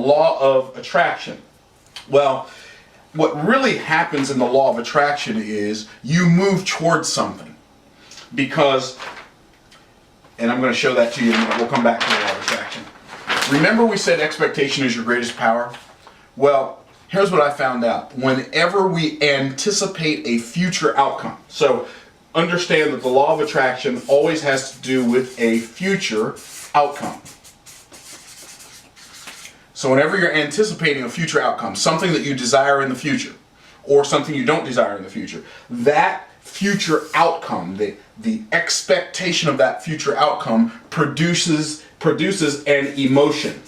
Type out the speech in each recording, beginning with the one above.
Law of attraction. Well, what really happens in the law of attraction is you move towards something because, and I'm going to show that to you in a minute. We'll come back to the law of attraction. Remember we said expectation is your greatest power? Well, here's what I found out. Whenever we anticipate a future outcome, so understand that the law of attraction always has to do with a future outcome. So whenever you're anticipating a future outcome, something that you desire in the future, or something you don't desire in the future, that future outcome, the expectation of that future outcome produces an emotion.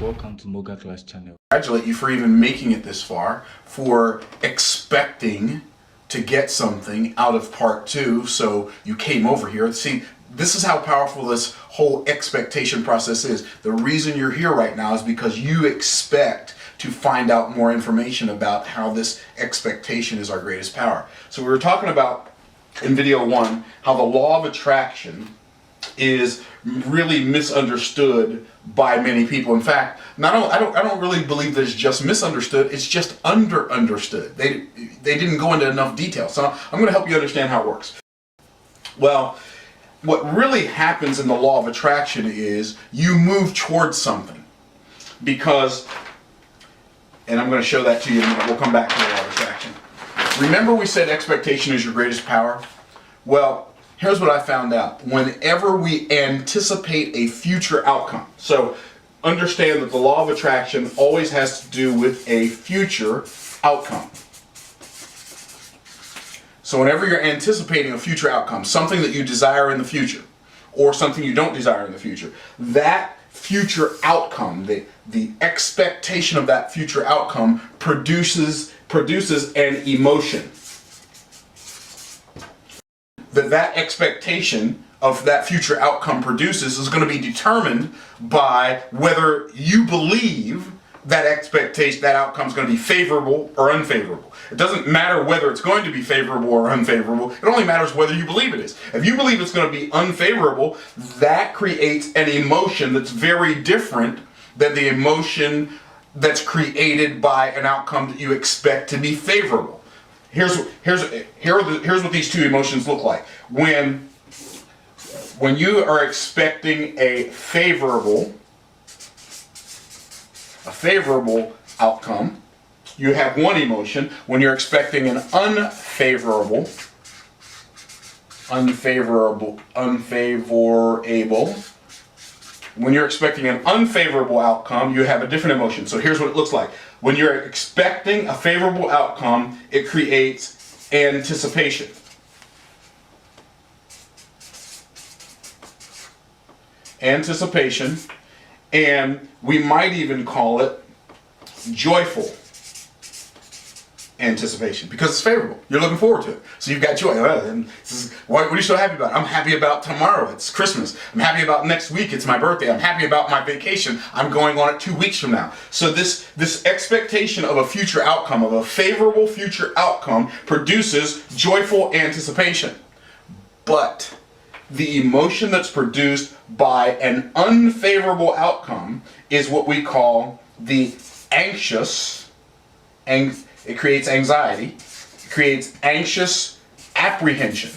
Welcome to Moga Class channel. Congratulate you for even making it this far, for expecting to get something out of part 2, so you came over here. See, this is how powerful this whole expectation process is. The reason you're here right now is because you expect to find out more information about how this expectation is our greatest power. So we were talking about in video 1 how the law of attraction is really misunderstood by many people. In fact, I don't really believe that it's just misunderstood, it's just understood. They didn't go into enough detail. So I'm going to help you understand how it works. Well, what really happens in the law of attraction is you move towards something because, and I'm going to show that to you in a minute. We'll come back to the law of attraction. Remember we said expectation is your greatest power? Well, here's what I found out. Whenever we anticipate a future outcome, so understand that the law of attraction always has to do with a future outcome. So whenever you're anticipating a future outcome, something that you desire in the future, or something you don't desire in the future, that future outcome, the expectation of that future outcome produces an emotion. That expectation of that future outcome produces is going to be determined by whether you believe that expectation, that outcome is going to be favorable or unfavorable. It doesn't matter whether it's going to be favorable or unfavorable. It only matters whether you believe it is. If you believe it's going to be unfavorable, that creates an emotion that's very different than the emotion that's created by an outcome that you expect to be favorable. Here's what these two emotions look like. When you are expecting a favorable outcome, you have one emotion. When you're expecting an unfavorable, when you're expecting an unfavorable outcome, you have a different emotion. So here's what it looks like. When you're expecting a favorable outcome, it creates anticipation. Anticipation, and we might even call it joyful anticipation because it's favorable. You're looking forward to it. So you've got joy. And this is, what are you so happy about? I'm happy about tomorrow. It's Christmas. I'm happy about next week. It's my birthday. I'm happy about my vacation. I'm going on it 2 weeks from now. So this expectation of a future outcome, of a favorable future outcome, produces joyful anticipation. But the emotion that's produced by an unfavorable outcome is what we call the anxious, it creates anxiety, it creates anxious apprehension.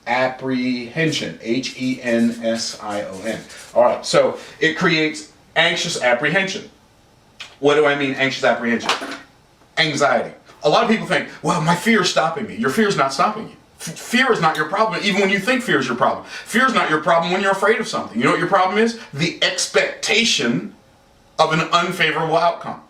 Apprehension, H-E-N-S-I-O-N. All right, so it creates anxious apprehension. What do I mean anxious apprehension? Anxiety. A lot of people think, well, my fear is stopping me. Your fear is not stopping you. Fear is not your problem, even when you think fear is your problem. Fear is not your problem when you're afraid of something. You know what your problem is? The expectation of an unfavorable outcome.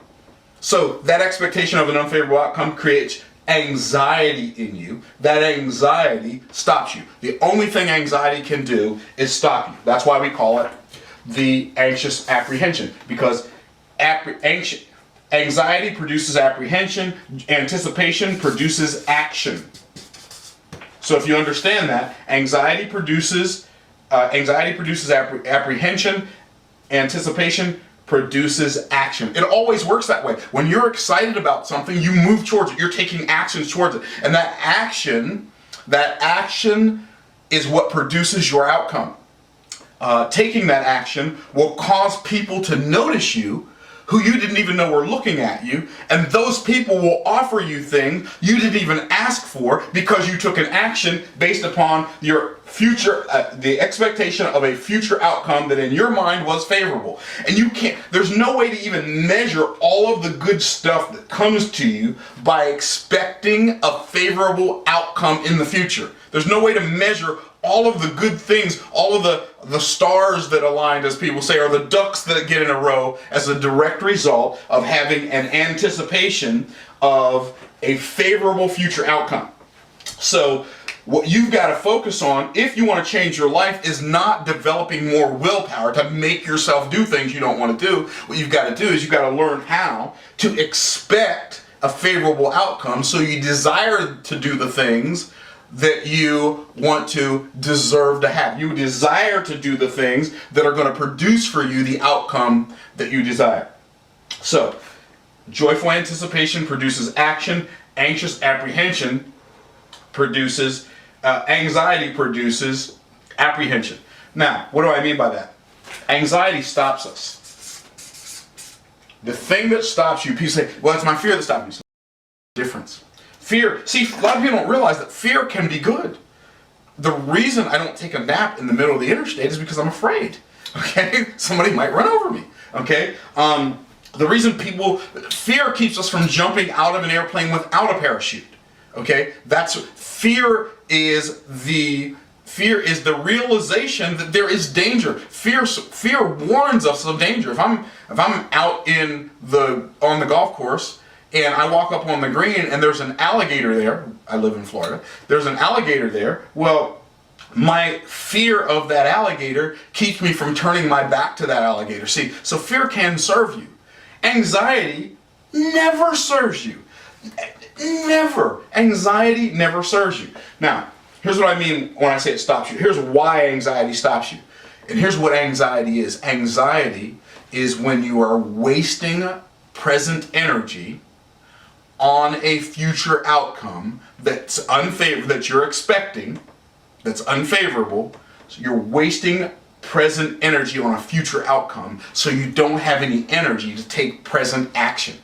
So that expectation of an unfavorable outcome creates anxiety in you. That anxiety stops you. The only thing anxiety can do is stop you. That's why we call it the anxious apprehension, because anxiety produces apprehension, anticipation produces action. So if you understand that, anxiety produces apprehension, anticipation produces action. It always works that way. When you're excited about something, you move towards it. You're taking actions towards it. And that action is what produces your outcome. Taking that action will cause people to notice you who you didn't even know were looking at you, and those people will offer you things you didn't even ask for because you took an action based upon your future, the expectation of a future outcome that in your mind was favorable. And you can't, there's no way to even measure all of the good stuff that comes to you by expecting a favorable outcome in the future. There's no way to measure all of the good things, all of the stars that aligned, as people say, or the ducks that get in a row as a direct result of having an anticipation of a favorable future outcome. So what you've got to focus on if you want to change your life is not developing more willpower to make yourself do things you don't want to do. What you've got to do is you've got to learn how to expect a favorable outcome so you desire to do the things that you want to deserve to have. You desire to do the things that are going to produce for you the outcome that you desire. So, joyful anticipation produces action, anxious apprehension produces, anxiety produces apprehension. Now, what do I mean by that? Anxiety stops us. The thing that stops you, people say, well, it's my fear that stops me. Difference. Fear, see, a lot of people don't realize that fear can be good. The reason I don't take a nap in the middle of the interstate is because I'm afraid, okay? Somebody might run over me, okay? The reason fear keeps us from jumping out of an airplane without a parachute, okay? Fear is the realization that there is danger. Fear warns us of danger. If I'm out on the golf course, and I walk up on the green and there's an alligator there, I live in Florida, there's an alligator there, well, my fear of that alligator keeps me from turning my back to that alligator. See, so fear can serve you. Anxiety never serves you. Never. Anxiety never serves you. Now, here's what I mean when I say it stops you. Here's why anxiety stops you. And here's what anxiety is. Anxiety is when you are wasting present energy on a future outcome that's that you're expecting, that's unfavorable. So you're wasting present energy on a future outcome, so you don't have any energy to take present action.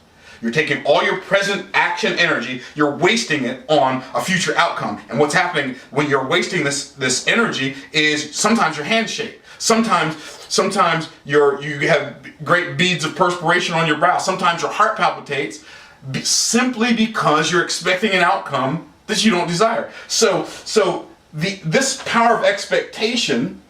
You're taking all your present action energy, you're wasting it on a future outcome. And what's happening when you're wasting this energy is sometimes your hands shake. Sometimes you have great beads of perspiration on your brow. Sometimes your heart palpitates simply because you're expecting an outcome that you don't desire. So this power of expectation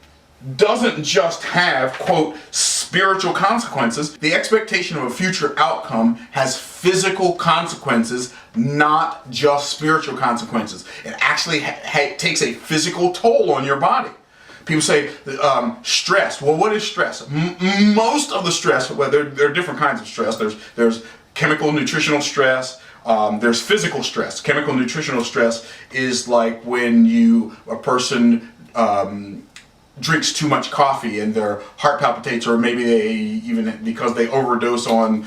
doesn't just have, quote, spiritual consequences. The expectation of a future outcome has physical consequences, not just spiritual consequences. It actually takes a physical toll on your body. People say stress. Well, what is stress? Most of the stress, well, there are different kinds of stress. There's chemical nutritional stress, there's physical stress. Chemical nutritional stress is like when a person drinks too much coffee and their heart palpitates, or maybe they even because they overdose on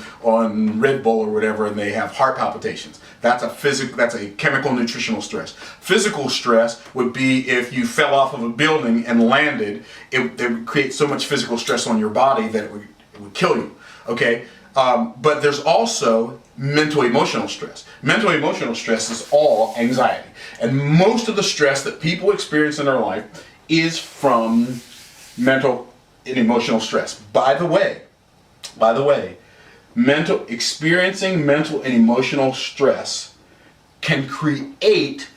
Red Bull or whatever, and they have heart palpitations. That's a chemical nutritional stress. Physical stress would be if you fell off of a building and landed. It would create so much physical stress on your body that it would kill you. Okay. But there's also mental emotional stress. Mental emotional stress is all anxiety. And most of the stress that people experience in their life is from mental and emotional stress. By the way, experiencing mental and emotional stress can create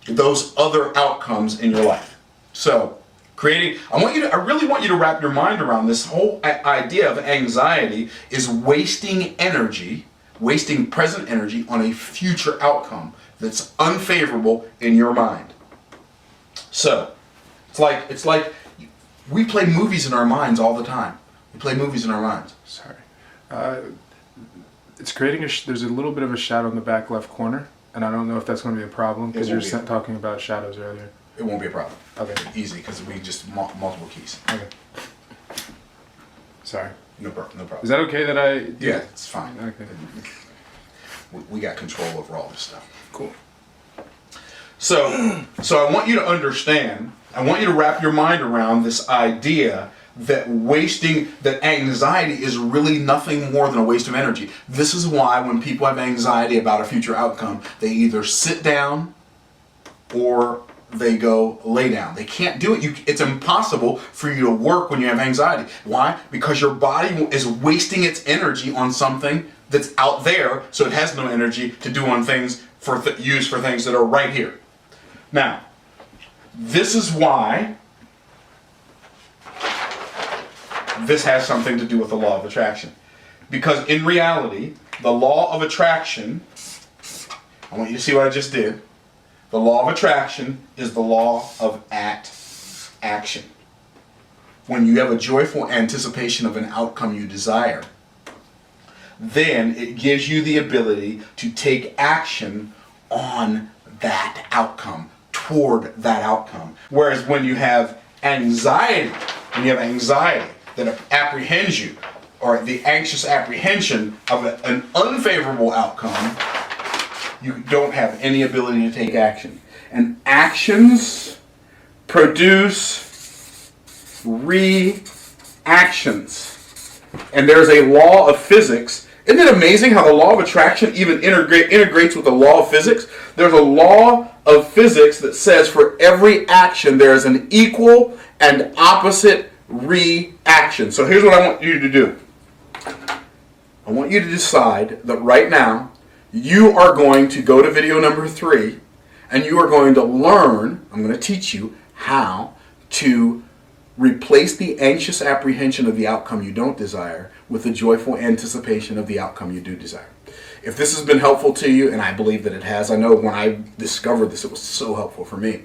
those other outcomes in your life. So, I really want you to wrap your mind around this whole idea of anxiety is wasting present energy on a future outcome that's unfavorable in your mind. So, it's like we play movies in our minds all the time. We play movies in our minds. Sorry. It's creating there's a little bit of a shadow in the back left corner, and I don't know if that's going to be a problem because you were talking about shadows earlier. It won't be a problem. Okay. Easy, because we just multiple keys. Okay. Sorry. No problem. Is that okay that I... Yeah, it's fine. Okay. We got control over all this stuff. Cool. So I want you to understand I want you to wrap your mind around this idea that that anxiety is really nothing more than a waste of energy. This is why when people have anxiety about a future outcome, they either sit down or they go lay down. They can't do it. It's impossible for you to work when you have anxiety. Why? Because your body is wasting its energy on something that's out there, so it has no energy to do on things use for things that are right here. Now, this is why this has something to do with the law of attraction. Because in reality, the law of attraction, I want you to see what I just did. The law of attraction is the law of action. When you have a joyful anticipation of an outcome you desire, then it gives you the ability to take action on that outcome, toward that outcome. Whereas when you have anxiety, that apprehends you, or the anxious apprehension of an unfavorable outcome, you don't have any ability to take action. And actions produce reactions. And there's a law of physics. Isn't it amazing how the law of attraction even integrates with the law of physics? There's a law of physics that says for every action there is an equal and opposite reaction. So here's what I want you to do. I want you to decide that right now you are going to go to video number 3 and you are going to learn, I'm going to teach you how to replace the anxious apprehension of the outcome you don't desire with the joyful anticipation of the outcome you do desire. If this has been helpful to you, and I believe that it has, I know when I discovered this, it was so helpful for me.